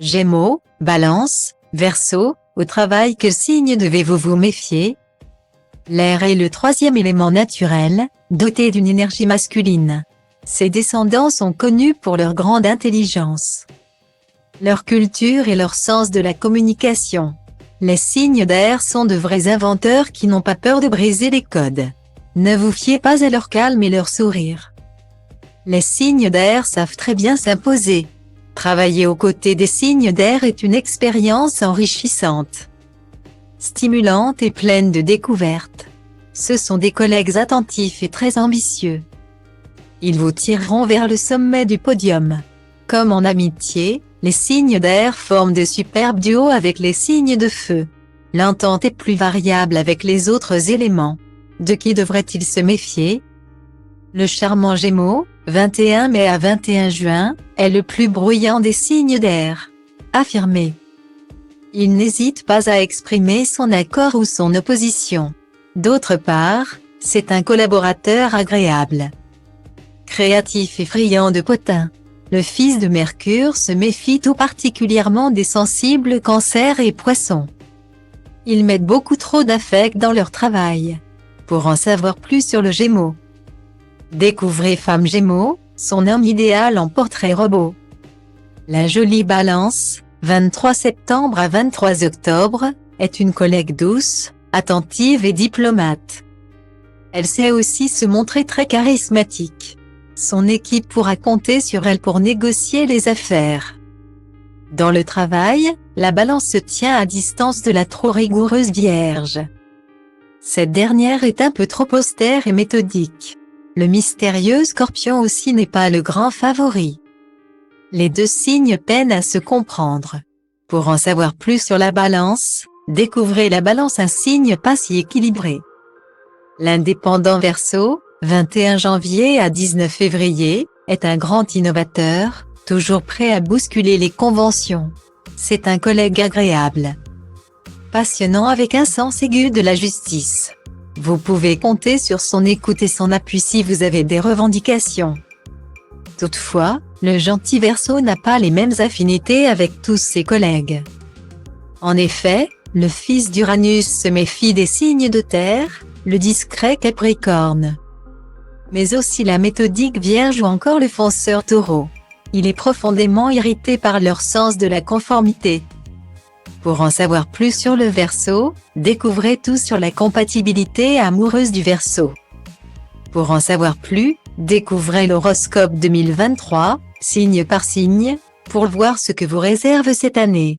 Gémeaux, Balance, Verseau, au travail quel signe devez-vous vous méfier? L'air est le troisième élément naturel, doté d'une énergie masculine. Ses descendants sont connus pour leur grande intelligence, leur culture et leur sens de la communication. Les signes d'air sont de vrais inventeurs qui n'ont pas peur de briser les codes. Ne vous fiez pas à leur calme et leur sourire. Les signes d'air savent très bien s'imposer. Travailler aux côtés des signes d'air est une expérience enrichissante, stimulante et pleine de découvertes. Ce sont des collègues attentifs et très ambitieux. Ils vous tireront vers le sommet du podium. Comme en amitié, les signes d'air forment de superbes duos avec les signes de feu. L'entente est plus variable avec les autres éléments. De qui devrait-il se méfier? Le charmant Gémeaux, 21 mai à 21 juin, est le plus bruyant des signes d'air. Affirmé. Il n'hésite pas à exprimer son accord ou son opposition. D'autre part, c'est un collaborateur agréable, créatif et friand de potin. Le fils de Mercure se méfie tout particulièrement des sensibles Cancers et Poissons. Ils mettent beaucoup trop d'affect dans leur travail. Pour en savoir plus sur le Gémeaux, découvrez Femme Gémeaux, son homme idéal en portrait robot. La jolie Balance, 23 septembre à 23 octobre, est une collègue douce, attentive et diplomate. Elle sait aussi se montrer très charismatique. Son équipe pourra compter sur elle pour négocier les affaires. Dans le travail, la Balance se tient à distance de la trop rigoureuse Vierge. Cette dernière est un peu trop austère et méthodique. Le mystérieux Scorpion aussi n'est pas le grand favori. Les deux signes peinent à se comprendre. Pour en savoir plus sur la Balance, découvrez la Balance, un signe pas si équilibré. L'indépendant Verseau, 21 janvier à 19 février, est un grand innovateur, toujours prêt à bousculer les conventions. C'est un collègue agréable, passionnant avec un sens aigu de la justice. Vous pouvez compter sur son écoute et son appui si vous avez des revendications. Toutefois, le gentil Verseau n'a pas les mêmes affinités avec tous ses collègues. En effet, le fils d'Uranus se méfie des signes de terre, le discret Capricorne, mais aussi la méthodique Vierge ou encore le fonceur Taureau. Il est profondément irrité par leur sens de la conformité. Pour en savoir plus sur le Verseau, découvrez tout sur la compatibilité amoureuse du Verseau. Pour en savoir plus, découvrez l'horoscope 2023, signe par signe, pour voir ce que vous réserve cette année.